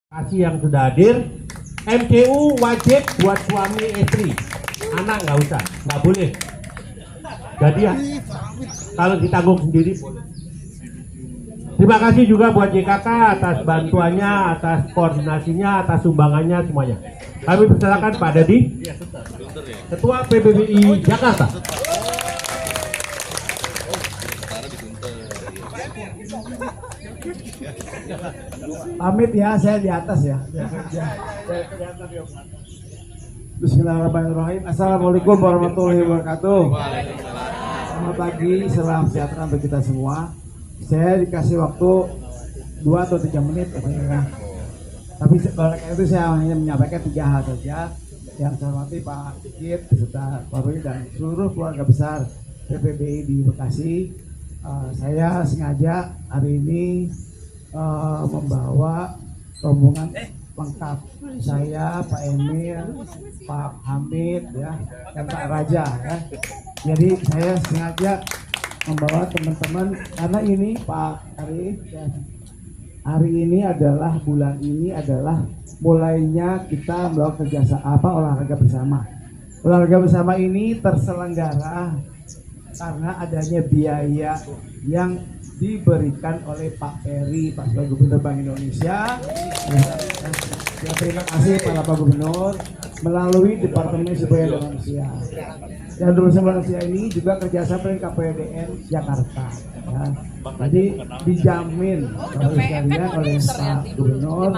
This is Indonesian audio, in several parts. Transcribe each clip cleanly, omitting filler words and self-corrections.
Kasih yang sudah hadir. MCU wajib buat suami istri, anak nggak usah, nggak boleh. Jadi ya, kalau ditanggung sendiri boleh. Terima kasih juga buat JKK atas bantuannya, atas koordinasinya, atas sumbangannya semuanya. Kami persilakan Pak Dedi, Ketua PBBI Jakarta. Pamit ya, saya di atas ya. Bismillahirrahmanirrahim. Assalamualaikum warahmatullahi wabarakatuh. Selamat pagi, salam sejahtera untuk kita semua. Saya dikasih waktu 2 atau 3 menit ya. Tapi oleh karena itu saya hanya menyampaikan 3 hal saja. Yang saya hormati Pak Sigit beserta Pak Rudi dan seluruh keluarga besar PPBI di Bekasi. Saya sengaja hari ini membawa rombongan lengkap, saya, Pak Emil, Pak Hamid ya, dan Pak Raja ya. Jadi saya sengaja membawa teman-teman karena ini Pak Arif dan hari ini adalah bulan ini adalah mulainya kita melakukan olahraga bersama. Olahraga bersama ini terselenggara karena adanya biaya yang diberikan oleh Pak Peri, Pak Gubernur Bank Indonesia. Ya, terima kasih para Pak Gubernur melalui Departemen Sumber Daya Manusia. Dan Departemen Sumber Daya Manusia ini juga kerjasama dengan KPDN Jakarta. Ya. Jadi dijamin sekalian oleh Pak Gubernur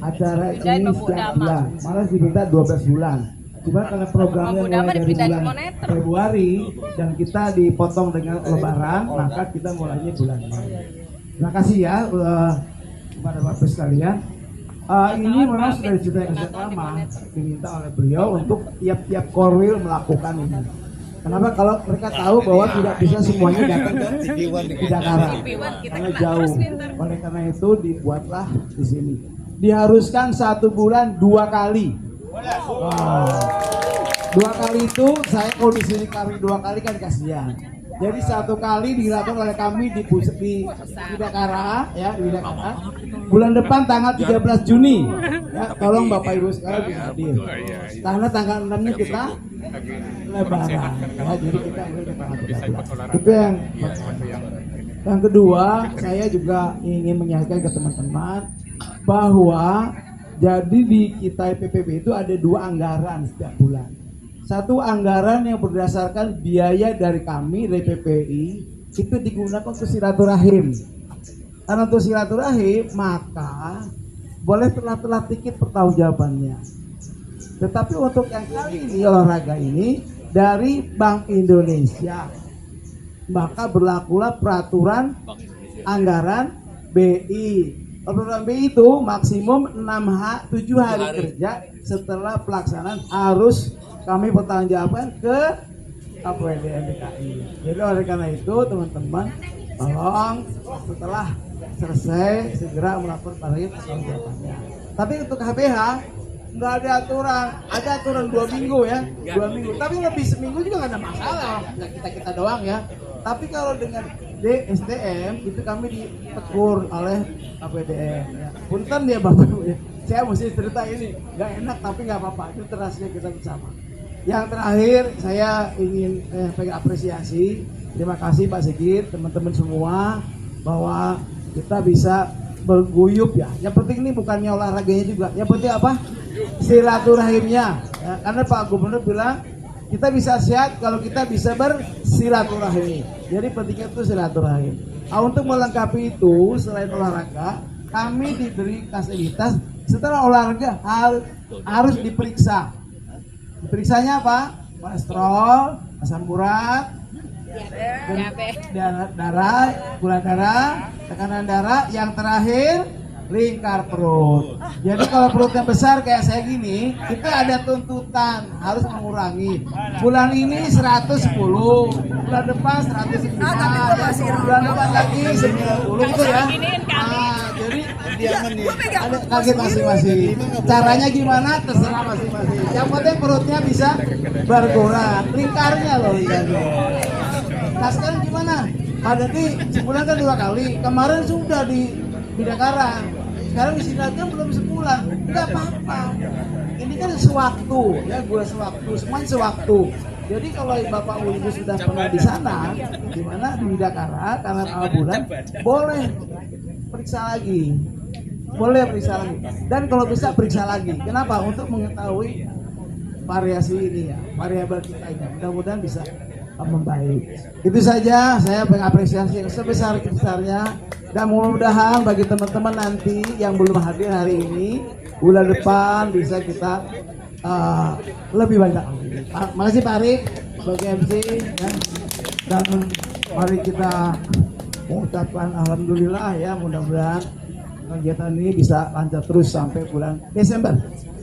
acara ini setiap bulan, malah diminta 12 bulan. Cuma karena programnya mulai dari bulan Februari dan kita dipotong dengan Lebaran, maka kita mulainya bulan Mei. Terima kasih ya kepada Bapak sekalian. Ini memang sudah diceritakan sejak lama, diminta oleh beliau untuk tiap-tiap korwil melakukan ini. Kenapa? Kalau mereka tahu bahwa tidak bisa semuanya datang ke Jakarta karena jauh. Oleh karena itu dibuatlah di sini. Diharuskan 1 bulan 2 kali. Wow. 2 kali itu saya kalau di sini kami 2 kali kan kasihan. Jadi 1 kali dilakukan oleh kami di Bidakara ya, di Bidakara. Bulan depan tanggal 13 Juni. Ya, tolong Bapak Ibu sekalian bisa hadir. Karena tanggal 6-nya kita Lebaran. Ya, jadi kita itu yang kedua, saya juga ingin menyampaikan ke teman-teman bahwa jadi di kita PPB itu ada 2 anggaran setiap bulan. Satu anggaran yang berdasarkan biaya dari kami dari PPI itu digunakan untuk silaturahim. Karena untuk silaturahim maka boleh telat-telat dikit pertanggungjawabannya. Tetapi untuk yang kali ini olahraga ini dari Bank Indonesia maka berlakulah peraturan anggaran BI. Peraturan BI itu maksimum 7 hari kerja setelah pelaksanaan harus kami bertanggungjawabkan ke KPDN DKI. Jadi oleh karena itu teman-teman tolong setelah selesai segera melakukan pertanggungjawabannya. Tapi untuk HPH nggak ada aturan, ada aturan 2 minggu ya, 2 minggu. Tapi lebih seminggu juga nggak ada masalah, nggak kita doang ya. Tapi kalau dengan SDM itu kami ditegur oleh KPDN. Ya. Punten ya Bapak Ibu ya. Saya mesti cerita ini, nggak enak tapi nggak apa-apa. Itu terasnya kita bersama. Yang terakhir saya ingin apresiasi, terima kasih Pak Sigit, teman-teman semua bahwa kita bisa berguyup ya. Yang penting ini bukannya olahraganya juga. Yang penting apa? Silaturahimnya. Ya, karena Pak Gubernur bilang kita bisa sehat kalau kita bisa bersilaturahim. Jadi pentingnya itu silaturahim. Nah, untuk melengkapi itu selain olahraga, kami diberi fasilitas setelah olahraga harus diperiksa. Diperiksanya apa? Kolesterol, asam urat, darah, gula darah, tekanan darah, yang terakhir lingkar perut. Jadi kalau perutnya besar kayak saya gini, kita ada tuntutan harus mengurangi. Bulan ini 110, bulan depan 109, bulan depan lagi 90 itu ya. Jadi ada target masing-masing. Caranya gimana terserah masing-masing. Yang penting perutnya bisa berkurang, lingkarnya loh lingkarnya. Nah sekarang gimana? Pak Dedi sebulan kan 2 kali. Kemarin sudah di Bidakara. Sekarang istirahatnya belum sebulan. Enggak apa-apa. Ini kan sewaktu, ya gula sewaktu, semuanya sewaktu. Jadi kalau Bapak Ibu sudah pernah di sana, di mana di Bidakara, Taman Al Bulan, boleh periksa lagi. Boleh periksa lagi. Dan kalau bisa periksa lagi. Kenapa? Untuk mengetahui variasi ini ya, variabel kita ini. Mudah-mudahan bisa membaik. Itu saja, saya mengapresiasi yang sebesar-besarnya. Dan mudah-mudahan bagi teman-teman nanti yang belum hadir hari ini, bulan depan bisa kita lebih banyak. Makasih Pak Arik sebagai MC ya. Dan mari kita mengucapkan alhamdulillah ya, mudah-mudahan kegiatan ini bisa lancar terus sampai bulan Desember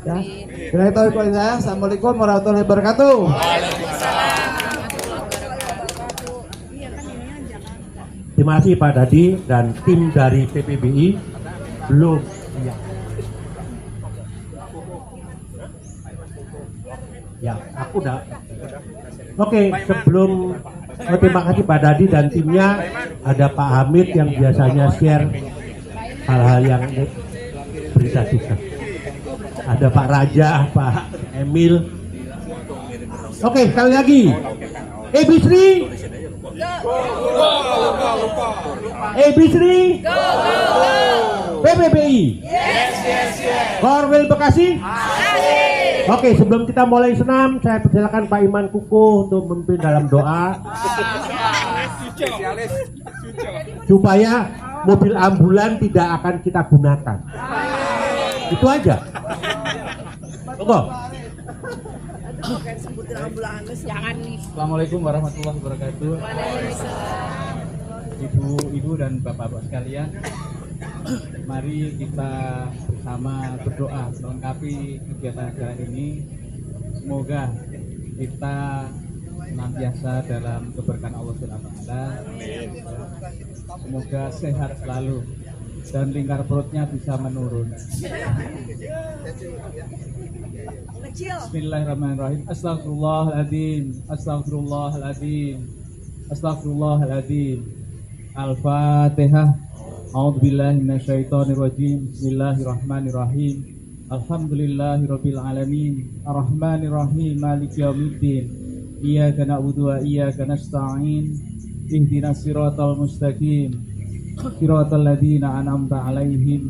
ya. Kira itu dari saya. Assalamualaikum warahmatullahi wabarakatuh. Terima kasih Pak Dadi dan tim dari PPBI. Belum ya, aku udah. Oke, sebelum terima kasih Pak Dadi dan timnya, ada Pak Hamid yang biasanya share hal-hal yang berita sukses. Ada Pak Raja, Pak Emil. Oke, sekali lagi. Bisri. Bisri. PPBI. Korwil Bekasi. Oke, sebelum kita mulai senam, saya persilakan Pak Iman Kukuh untuk memimpin dalam doa supaya mobil ambulan tidak akan kita gunakan. Itu aja. Monggo. Assalamualaikum warahmatullahi wabarakatuh. Ibu-ibu dan bapak-bapak sekalian, mari kita bersama berdoa melengkapi kegiatan acara ini. Semoga kita senantiasa dalam keberkahan Allah SWT. Semoga sehat selalu dan lingkar perutnya bisa menurun. Bismillahirrahmanirrahim. Astagfirullahaladzim. Astagfirullahaladzim. Astagfirullahaladzim. Al-Fatihah. A'udzubillahi minasyaitonirrajim. Bismillahirrahmanirrahim. Alhamdulillahirabbil alamin. Arrahmanirrahim. Maliki yaumiddin. Iyyaka na'budu wa iyyaka nasta'in. Ihdinas siratal mustaqim. Siratal ladzina an'amta 'alaihim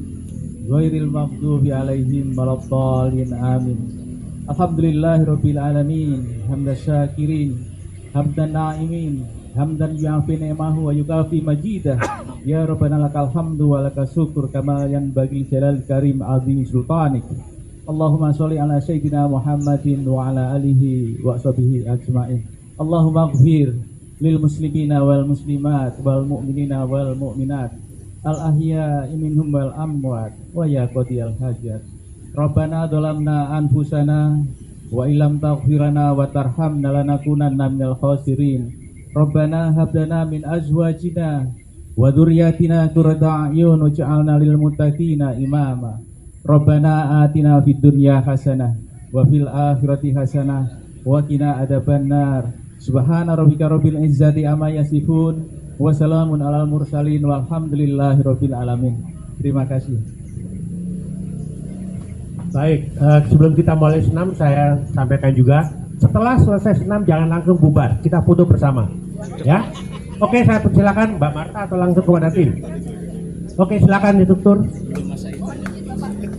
ghairil maghdubi 'alaihim waladdallin. Amin. Alhamdulillahirabbil alamin. Hamdan syakirin, hamdan na'imin, hamdan yu'afi ni'amahu wa yukafi majidah. Ya Rabbana lakal hamdu wa lakal syukur kama yanbaghi jalal karim azim sultanik. Allahumma sholli ala sayyidina Muhammadin wa ala alihi wa sahbihi ajma'in. Allahumma ighfir lil muslimina wal muslimat wal mu'minina wal mu'minat al ahya'i minhum wal amwat wa ya qadiyal hajat. Rabbana dzalamna anfusana wa illam taghfirana wa tarhamna lanakunanna minal khasirin. Rabbana hab lana min azwajina wa dzurriyyatina qurrata a'yun waj'alna lil muttaqina imama. Rabbana atina fid dunya hasanah wa fil akhirati hasanah wa qina adzabannar. Subhana rabbika rabbil izzati amma yasifun wa salamun alal mursalin walhamdulillahi rabbil alamin. Terima kasih. Baik, sebelum kita mulai senam, saya sampaikan juga, setelah selesai senam jangan langsung bubar, kita foto bersama, ya. Oke, saya persilakan Mbak Marta atau langsung kepada tim. Oke, silakan instruktur.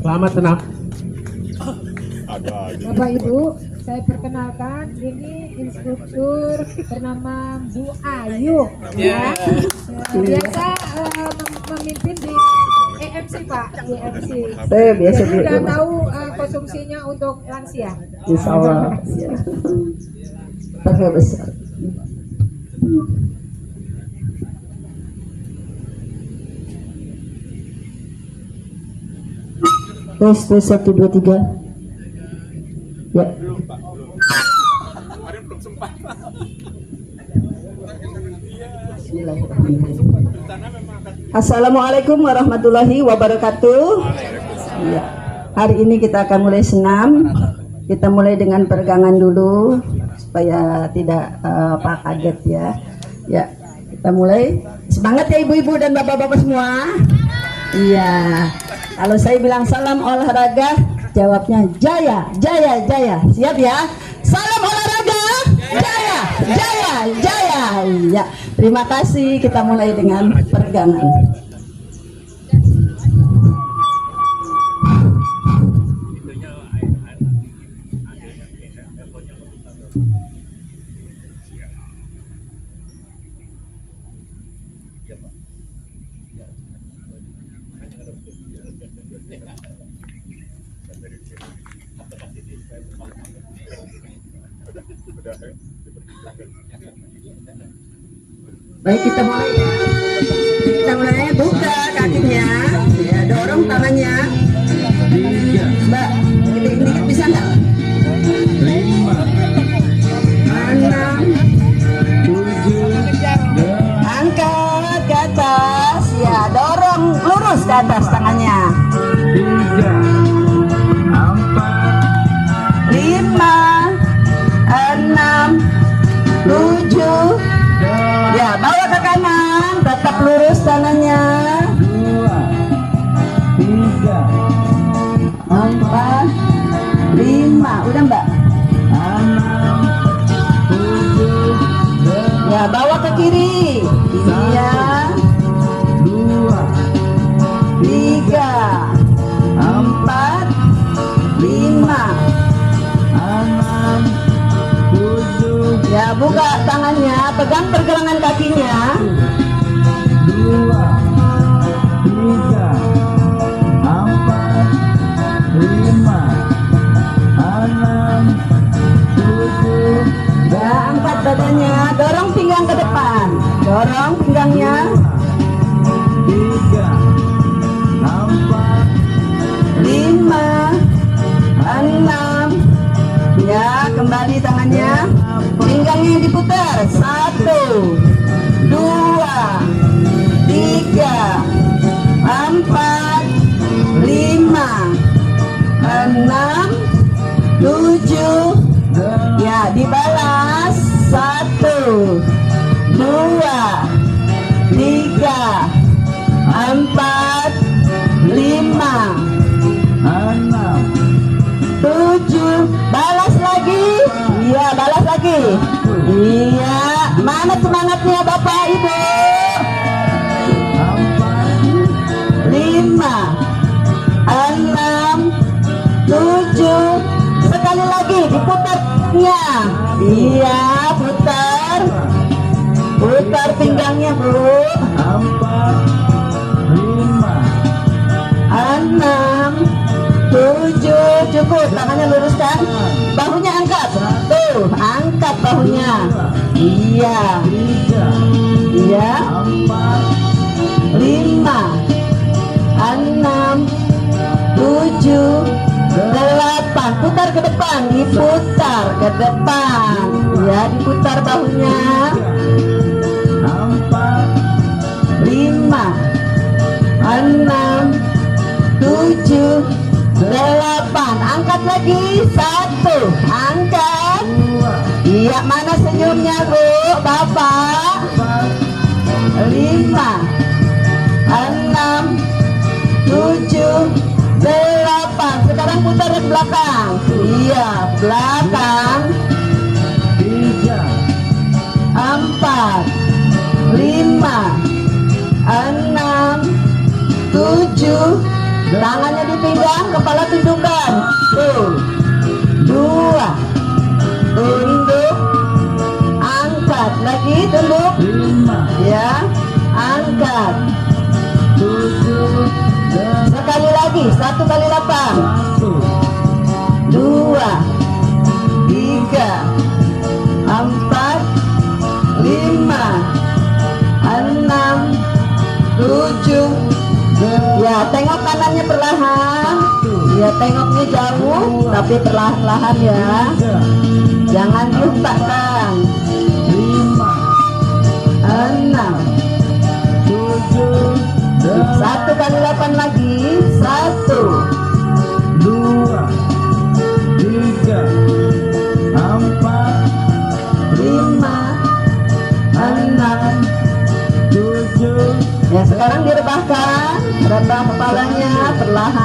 Selamat senam. Bapak Ibu, saya perkenalkan, ini instruktur bernama Bu Ayu, ya. Biasa memimpin di EMC Pak, di EMC. Saya biasa Jadi sudah tahu konsumsinya untuk lansia. Insya Allah pakai besar. Tes 1 2 3. Ya. Assalamualaikum warahmatullahi wabarakatuh. Ya. Hari ini kita akan mulai senam. Kita mulai dengan peregangan dulu supaya tidak kaget ya. Ya, kita mulai. Semangat ya ibu-ibu dan bapak-bapak semua. Iya. Kalau saya bilang salam olahraga, jawabnya jaya, jaya, jaya. Siap ya? Salam olahraga, jaya, jaya, jaya. Ya, terima kasih. Kita mulai dengan peregangan. Baik, kita mulai ya. Kita mulai, buka kakinya, ya, dorong tangannya. Mbak, dikit-dikit bisa nggak? 6, 7, angkat ke atas, ya, dorong lurus ke atas tangannya. 5, 6, 7. Ya, bawa ke kanan, tetap lurus tangannya. 2, 3, 4, 5. Udah, Mbak? 6, 7, Ya, bawa ke kiri. Iya. 2, 3, 4, 5. 6, 7, Ya, buka tangannya, pegang pergelangan kakinya. 2, 3, 4, 5, 6, 7, Ya, angkat badannya, dorong pinggang ke depan. Dorong pinggangnya. 3, 4, 5, 6. Ya, kembali tangannya, pinggangnya diputar. 1, 2, 3, 4, 5, 6, 7. Ya, dibalas. 1, 2, 3, 4, 5, 6, 7. Balas lagi. Iya, balas lagi. Iya, mana semangatnya Bapak Ibu? 5, 6, 7. Sekali lagi diputarnya. Iya, putar. Putar pinggangnya, Bu. 4, 5, 6, 7. Cukup, tangannya luruskan. Bahunya angkat. Tuh, angkat bahunya. Iya. 3, Iya. 4, 5, 6, 7, 8. Putar ke depan, diputar ke depan. Ya, diputar bahunya. 4, 5, 6, 7, 8. Angkat lagi. 1, angkat. 2, Iya, mana senyumnya, Bu? Bapak. 5, 6, 7, 8. Sekarang putar ke belakang. Iya, belakang. 3, 4, 5, 6, 7. Tangannya di pinggang, kepala tundukkan. Tuh. 2. Tunduk. Angkat lagi, tunduk. 5, Ya, angkat. 7, Sekali lagi, 1 kali 8. 1, 2, 3, 4, 5, 6, 7. Ya, tengok kanannya perlahan. Ya, tengoknya jauh, tapi perlahan-lahan ya. 3, Jangan dihentakkan. 5, 6. 7, 1 kali 8 lagi. 1, 2, 3, 4, 5, 6. 7, Ya, sekarang direbahkan, rebah kepalanya perlahan.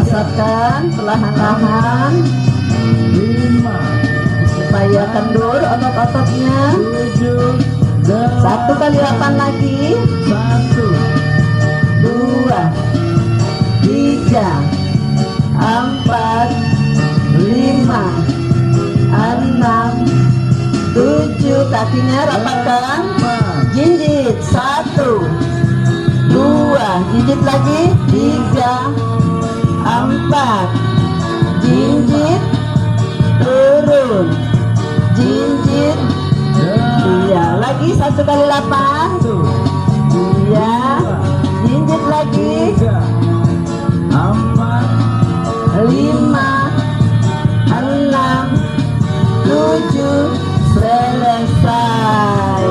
dipasarkan perlahan-lahan supaya kendur otot-ototnya. 1 kali 8 lagi. 1, 2, 3, 4, 5, 6, 7. Kakinya rapatkan. Jinjit. 1, 2, jinjit lagi. 3, 4, jinjit, turun, jinjit. Iya, lagi 1 kali 8. Iya, jinjit lagi. 5, 6, 7. Selesai.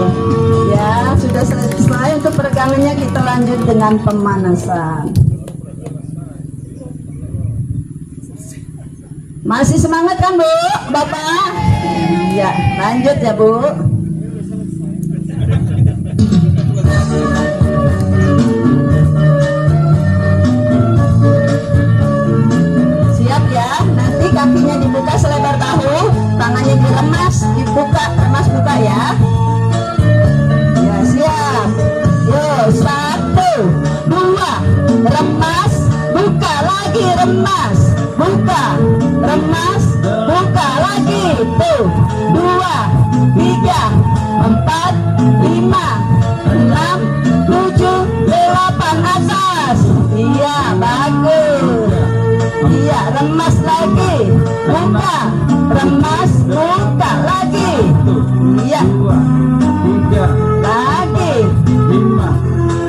Ya, sudah selesai untuk peregangannya. Kita lanjut dengan pemanasan. Masih semangat kan Bu, Bapak? Iya, lanjut ya Bu. Siap ya, nanti kakinya dibuka selebar bahu, tangannya diremas, dibuka, remas buka ya. Ya siap. Yo, 1, 2, remas, buka lagi, remas, buka, remas, buka lagi. Tuh, 2, 3, 4, 5, 6, 7, 8 atas. Iya, bagus. Iya, remas lagi, buka, remas, buka lagi. Iya, 3, lagi. 5,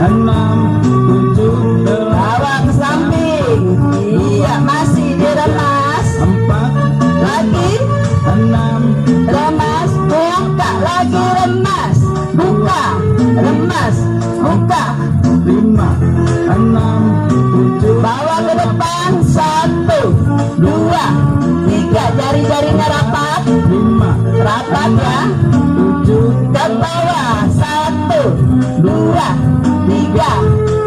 6, 7, Bawa ke samping. Iya, masih diremas. 4, Lagi, 6, remas, buka lagi, remas, buka, remas, buka. 5, 6, 7, Bawa ke depan. 1, 2, 3. Jari-jarinya rapat, 5, rapat ya. 7, Ke bawah. 1, 2, 3,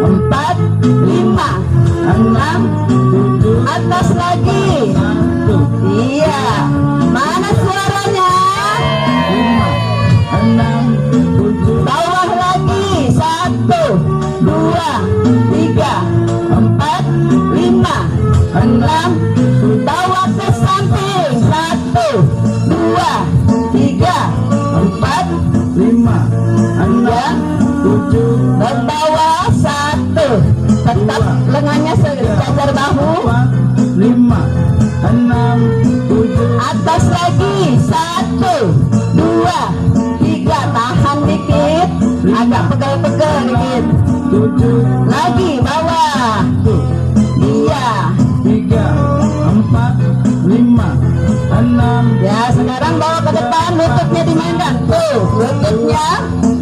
4, 5, 6. 7, Atas lagi. 1, Iya. Mana suaranya? 5, 6, 7, Bawah lagi. 1, 2, 3, 4, 5, 6. Bawa ke samping. 1, 2, 3, 4. 5, 6, Ya. 7, Ke bawah. 1. Tetap lengannya sejajar bahu. 5, 6, 7, Atas lagi. 1, 2, 3. Tahan dikit. Agak pegel-pegel dikit. 7, Lagi bawah. 1, Iya. 3, 4, 5, 6, Ya, sekarang bawa ke depan, lututnya dimainkan. Tuh, lututnya.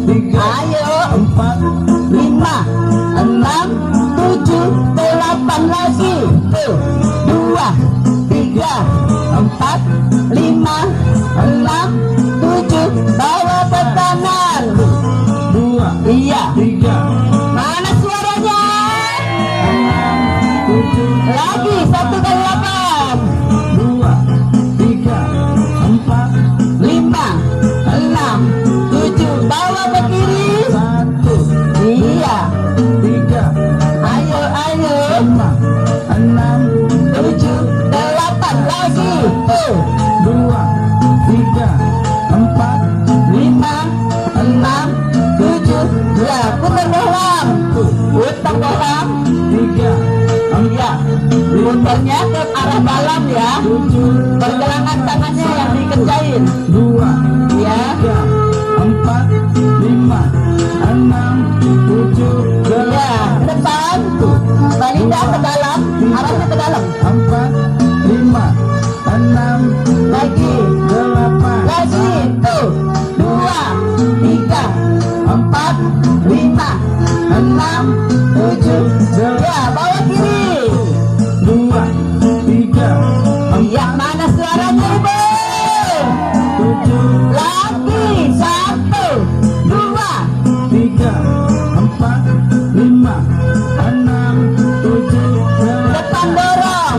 3, Ayo. 4, 5, 6, 7, 8 lagi. Tuh, 2, 3, 4, 5, 6, 7. Bawa ke kanan. 2, Iya. 3, Mana suaranya? 6, 7, Lagi 1 kali 8. 2, 3, 4, 5, 6, 7. Bawa ke kiri. 1, Iya. 3, Ayo, ayo. 5, 6, 7, 8 lagi. Tuh, 2, 3, 4, 5, 6, 7. Ya, putar bohlam. Putar bohlam. 3, Iya. Putarnya ke arah dalam ya. 7, Pergelangan tangannya yang dikerjain. 2, Ya. 3, 4, 5, 6, 7, Ya, ke depan. Lidah ke dalam. Arahnya ke dalam. 4, 5, 6, Lagi. 8, Lagi. Tuh. 2, 3, 4, 5, 6, 7. Ya, bawa kiri. 2, 3, Ya, mana suaranya Ibu? 7, Lagi. 1, 2. 3, 4, 5, 6, 7, Depan dorong.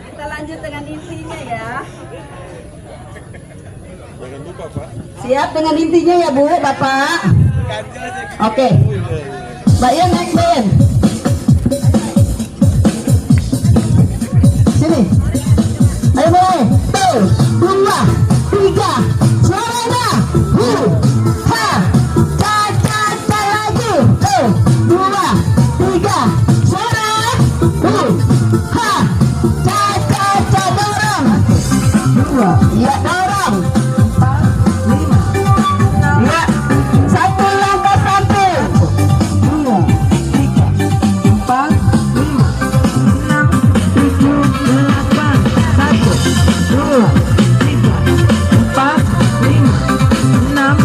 Kita lanjut dengan intinya ya. Siap dengan intinya ya Bu, Bapak. Oke. Mbak Ian naik Mbak Ian. Sini. Ayo mulai. 1, 2, 3. Suaranya. Ha. Ca ca ca lagi. 1, 2, 3. Suara. Ha. Ca ca ca dorong. 2. Ya dorong. 4, 5. Ya. Satu langkah satu. 2, 3, 4, 5, 6, 7, 8. 1, 2, 3, 4, 5, 6,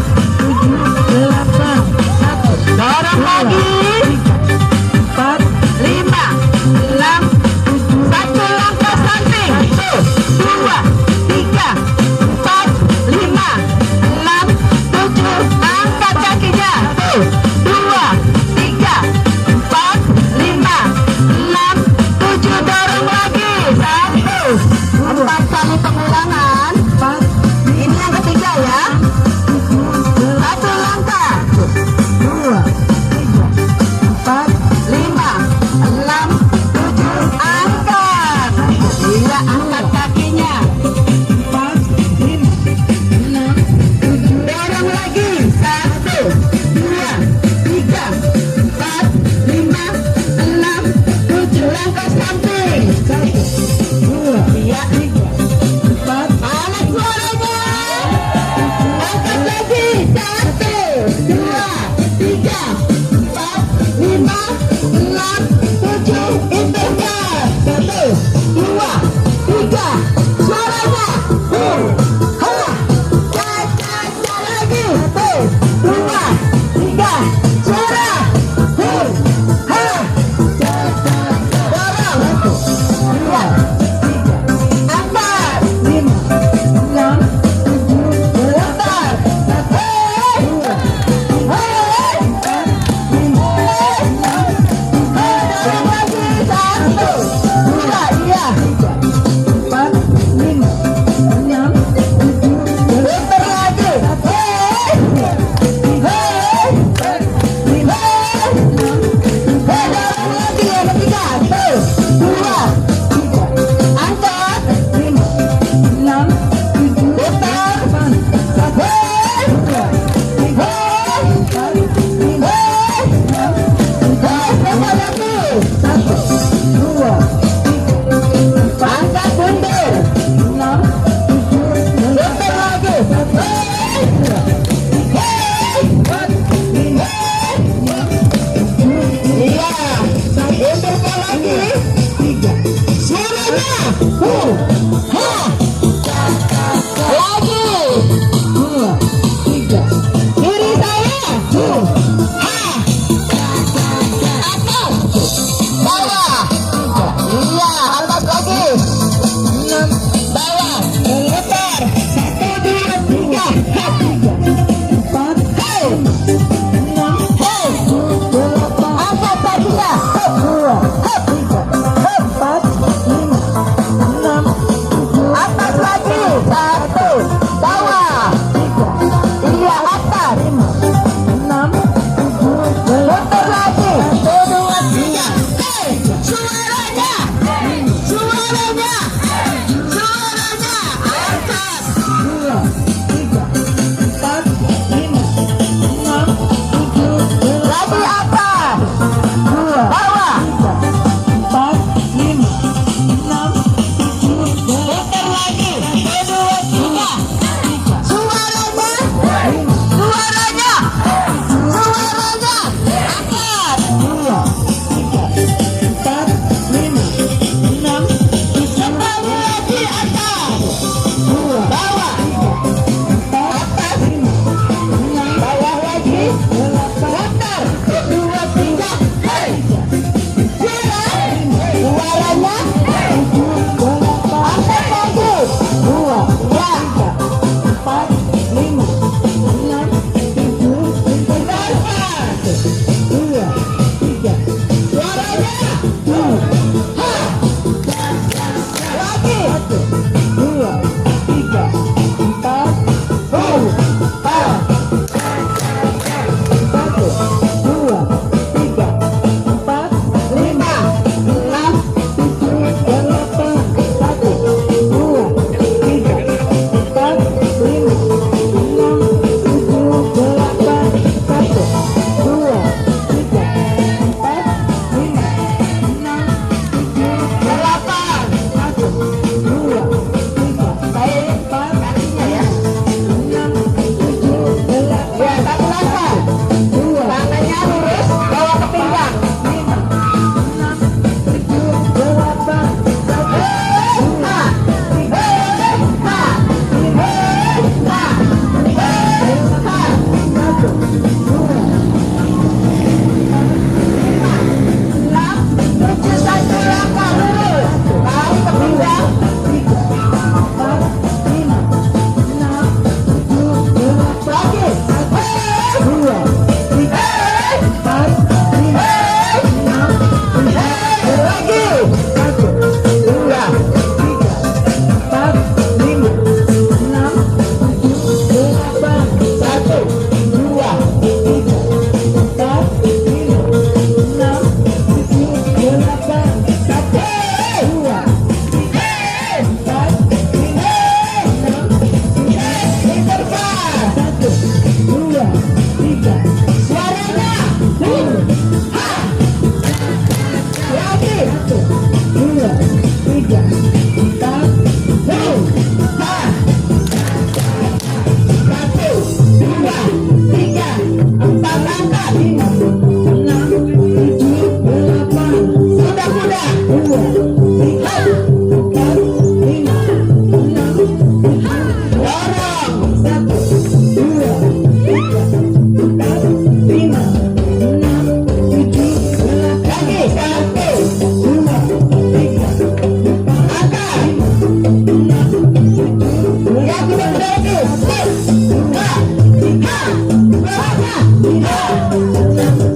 Amin.